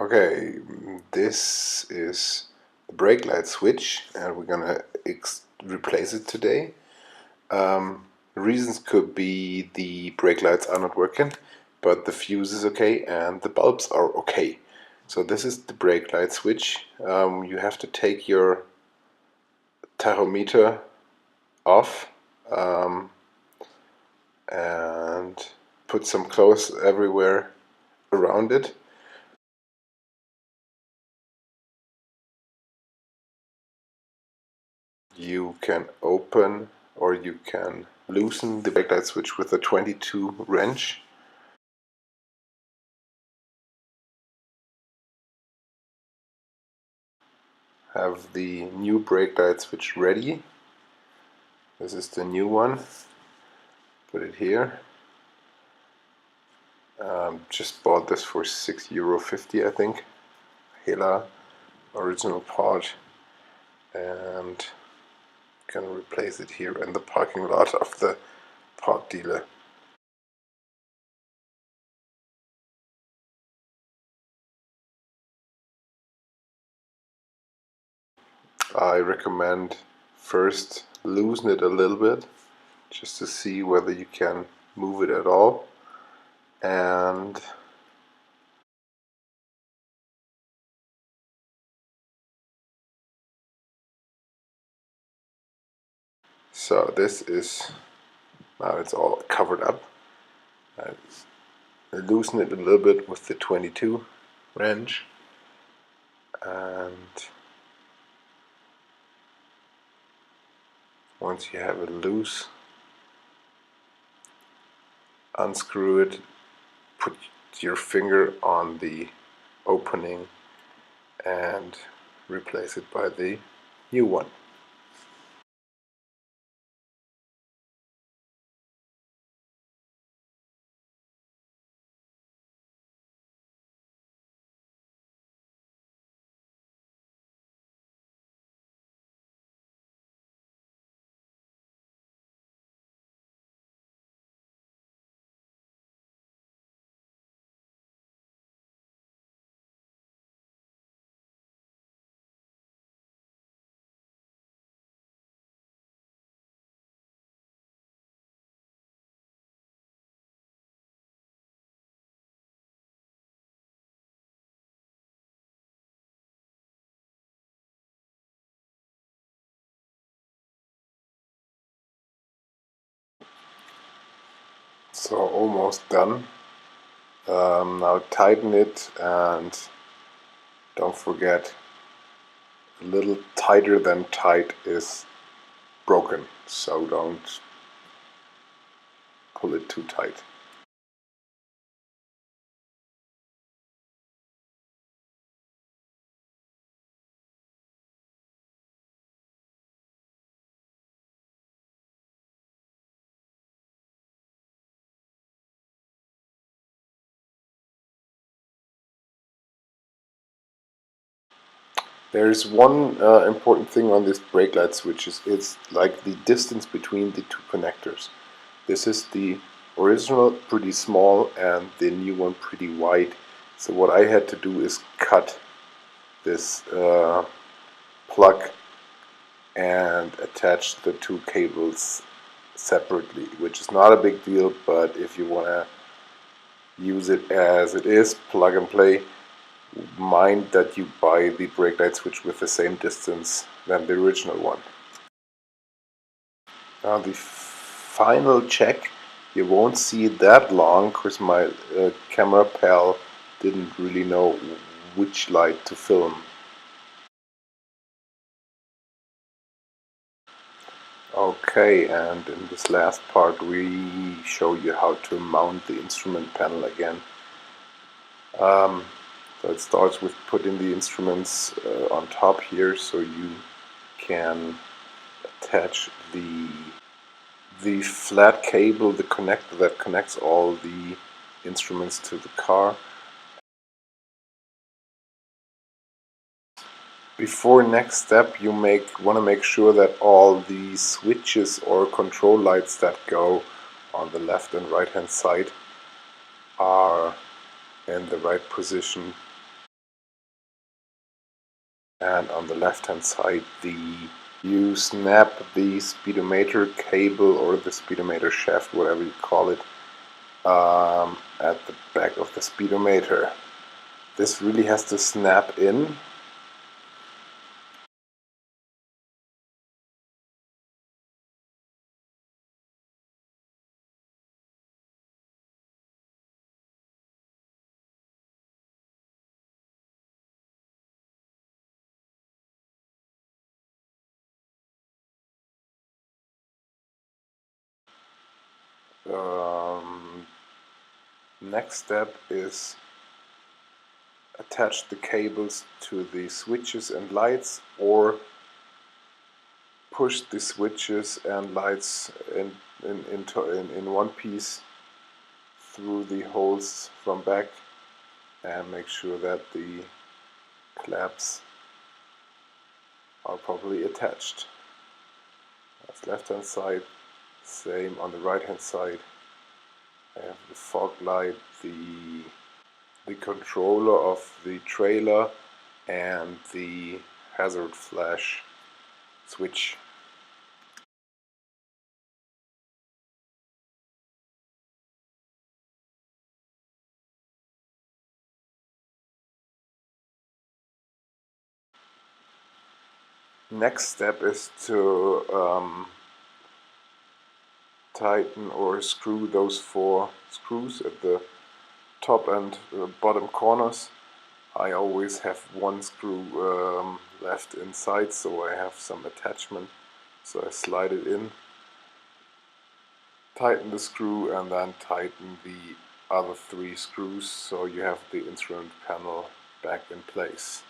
Okay, this is the brake light switch and we're gonna replace it today. Reasons could be the brake lights are not working, but the fuse is okay and the bulbs are okay. So this is the brake light switch. You have to take your tachometer off and put some clothes everywhere around it. You can open or you can loosen the brake light switch with a 22 wrench. Have the new brake light switch ready. This is the new one. Put it here. Just bought this for €6.50 I think. Dehler original part, and gonna replace it here in the parking lot of the part dealer. I recommend first loosen it a little bit just to see whether you can move it at all, and so this is, now it's all covered up. I loosen it a little bit with the 22 wrench, and once you have it loose, unscrew it, put your finger on the opening and replace it by the new one. So almost done. Now tighten it, and don't forget, a little tighter than tight is broken, so don't pull it too tight. There's one important thing on this brake light switch, is it's like the distance between the two connectors. This is the original pretty small and the new one pretty wide. So what I had to do is cut this plug and attach the two cables separately, which is not a big deal, but if you want to use it as it is, plug and play, mind that you buy the brake light switch with the same distance than the original one. Now the final check, you won't see it that long because my camera pal didn't really know which light to film. Okay, and in this last part we show you how to mount the instrument panel again. So it starts with putting the instruments on top here, so you can attach the flat cable, the connector that connects all the instruments to the car. Before next step, you want to make sure that all the switches or control lights that go on the left and right hand side are in the right position. and on the left hand side you snap the speedometer cable or the speedometer shaft, whatever you call it, at the back of the speedometer. This really has to snap in. Um, Next step is attach the cables to the switches and lights, or push the switches and lights in one piece through the holes from back, and make sure that the clamps are properly attached. That's left hand side. Same on the right hand side. I have the fog light, the controller of the trailer, and the hazard flash switch. Next step is to tighten or screw those 4 screws at the top and bottom corners. I always have one screw left inside, so I have some attachment. So I slide it in, tighten the screw, and then tighten the other 3 screws, so you have the instrument panel back in place.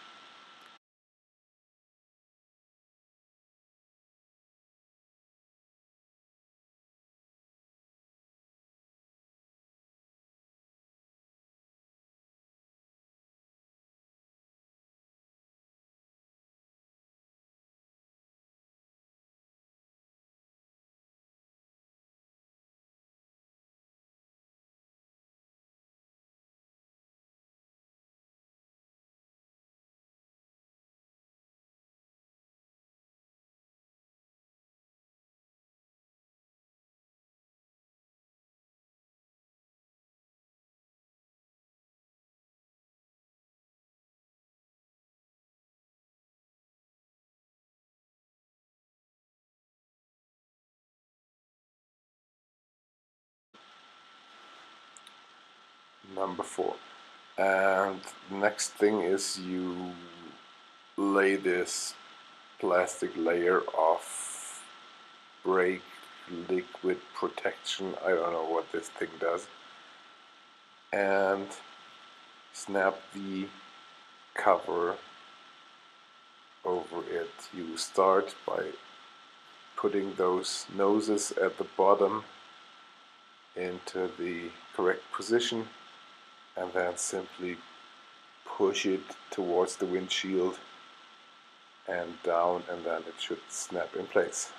Number 4. And the next thing is you lay this plastic layer of brake liquid protection, I don't know what this thing does, and snap the cover over it. You start by putting those noses at the bottom into the correct position, and then simply push it towards the windshield and down, and then it should snap in place.